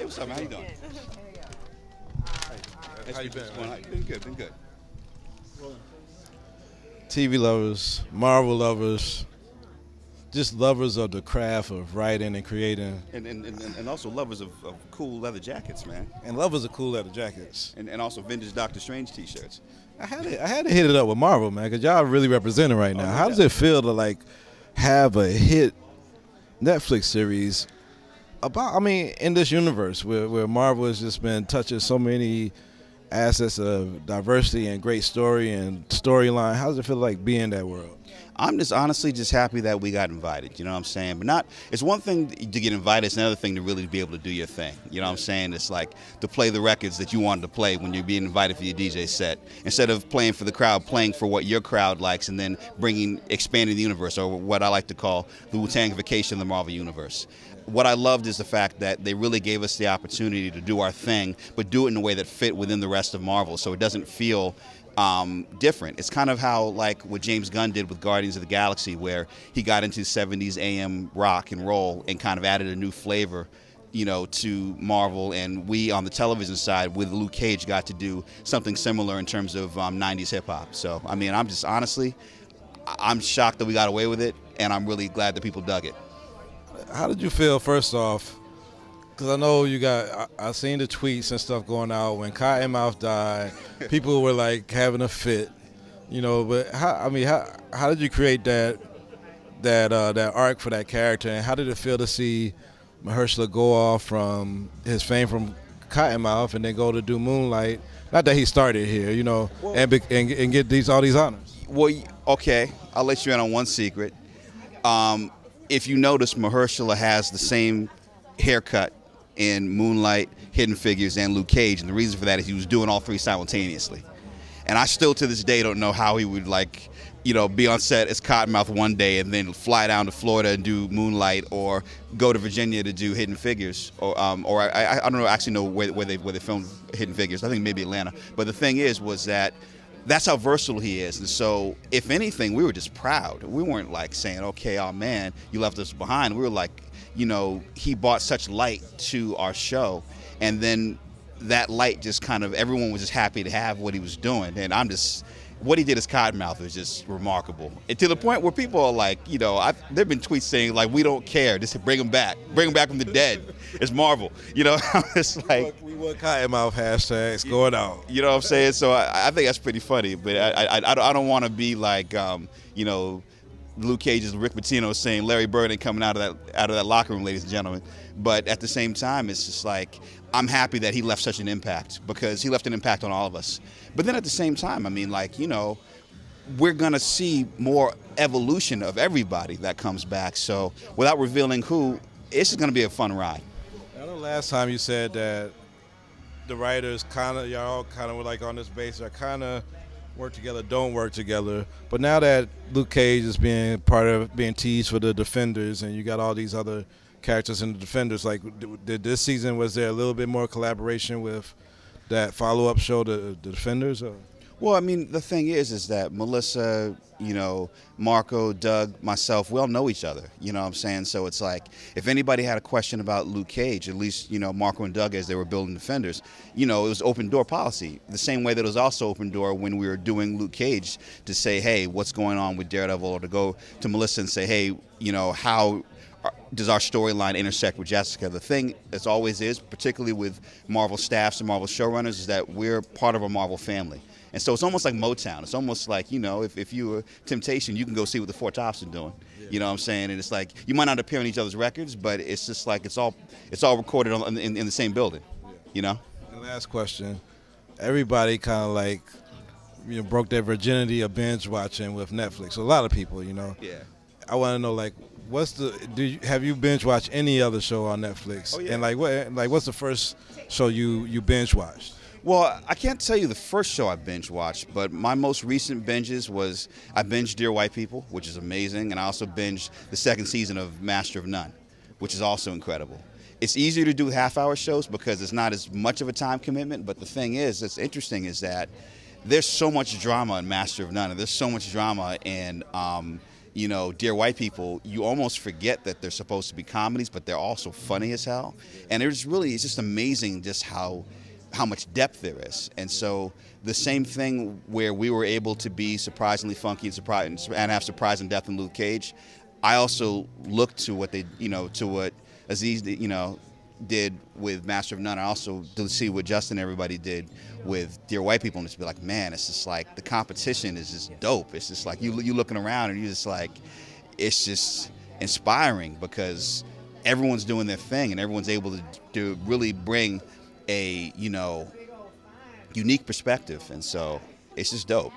what's up, man? How you doing? How you been? Been good, been good. TV lovers, Marvel lovers, just lovers of the craft of writing and creating, And also lovers of cool leather jackets, man. and lovers of cool leather jackets. And also vintage Doctor Strange T-shirts. I had to hit it up with Marvel, man, because y'all really representing right now. Oh, How does it feel to like have a hit Netflix series about? I mean, in this universe where Marvel has just been touching so many assets of diversity and great story and storyline. How does it feel like being in that world? I'm just honestly just happy that we got invited, you know what I'm saying? But not, it's one thing to get invited, it's another thing to really be able to do your thing. You know what I'm saying? It's like to play the records that you wanted to play when you're being invited for your DJ set. Instead of playing for the crowd, playing for what your crowd likes and then expanding the universe, or what I like to call the Wu-Tangification of the Marvel Universe. What I loved is the fact that they really gave us the opportunity to do our thing, but do it in a way that fit within the rest of Marvel, so it doesn't feel different. It's kind of how like what James Gunn did with Guardians of the Galaxy, where he got into 70s AM rock and roll and kind of added a new flavor, you know, to Marvel. And we on the television side with Luke Cage got to do something similar in terms of 90s hip hop. So I mean, I'm just honestly, I'm shocked that we got away with it, and I'm really glad that people dug it. How did you feel, first off? Because I know you got, I seen the tweets and stuff going out when Cottonmouth died. People were like having a fit, you know. But how did you create that arc for that character, and how did it feel to see Mahershala go off from his fame from Cottonmouth and then go to do Moonlight? Not that he started here, you know, well, and get all these honors. Well, okay, I'll let you in on one secret. If you notice, Mahershala has the same haircut in Moonlight, Hidden Figures, and Luke Cage, and the reason for that is he was doing all three simultaneously. And I still to this day don't know how he would, like, you know, be on set as Cottonmouth one day and then fly down to Florida and do Moonlight, or go to Virginia to do Hidden Figures, or I don't know, actually know where they filmed Hidden Figures. I think maybe Atlanta. But the thing was that that's how versatile he is. And so, if anything, we were just proud. We weren't like saying, okay, oh man, you left us behind. We were like, you know, he brought such light to our show, and then that light just kind of, everyone was just happy to have what he was doing. And I'm just, what he did as Cottonmouth was just remarkable. And to the point where people are like, you know, there have been tweets saying like, we don't care, just bring him back from the dead. It's Marvel, you know. It's like, we want Cottonmouth hashtags going out. You know what I'm saying? So I think that's pretty funny, but I don't want to be like, you know, Luke Cage's Rick Pitino saying Larry Bird ain't coming out of that locker room, ladies and gentlemen. But at the same time, it's just like, I'm happy that he left such an impact, because he left an impact on all of us. But then at the same time, I mean, like, you know, we're gonna see more evolution of everybody that comes back. So without revealing who, it's just gonna be a fun ride. I know last time you said that the writers y'all kind of were like on this base, are kind of work together, don't work together. But now that Luke Cage is being teased for the Defenders, and you got all these other characters in the Defenders, like, did this season, was there a little bit more collaboration with that follow-up show, the Defenders? Or? Well, I mean, the thing is that Melissa, you know, Marco, Doug, myself, we all know each other, you know what I'm saying? So it's like, if anybody had a question about Luke Cage, at least, you know, Marco and Doug, as they were building Defenders, you know, it was open door policy. The same way that it was also open door when we were doing Luke Cage, to say, hey, what's going on with Daredevil, or to go to Melissa and say, hey, you know, how does our storyline intersect with Jessica? The thing as always is, particularly with Marvel staffs and Marvel showrunners, is that we're part of a Marvel family. And so it's almost like Motown. It's almost like, you know, if you were Temptation, you can go see what the Four Tops are doing. Yeah. You know what I'm saying? And it's like, you might not appear on each other's records, but it's just like, it's all recorded in the same building, yeah. You know? And last question. Everybody kind of like, you know, broke their virginity of binge watching with Netflix. So a lot of people, you know. Yeah. I want to know, like, have you binge watched any other show on Netflix? Oh, yeah. And what's the first show you binge watched? Well, I can't tell you the first show I binge watched, but my most recent binges was, I binged Dear White People, which is amazing, and I also binged the second season of Master of None, which is also incredible. It's easier to do half-hour shows because it's not as much of a time commitment, but the thing is, that's interesting, is that there's so much drama in Master of None, and there's so much drama in you know, Dear White People, you almost forget that they're supposed to be comedies, but they're also funny as hell. And it's just amazing just how much depth there is. And so the same thing where we were able to be surprisingly funky and have surprising depth in Luke Cage, I also looked to what to what Aziz, did with Master of None. I also to see what Justin and everybody did with Dear White People, and just be like, man, it's just like the competition is just dope. It's just like you looking around and you're just like, it's just inspiring because everyone's doing their thing and everyone's able to really bring a unique perspective, and so it's just dope.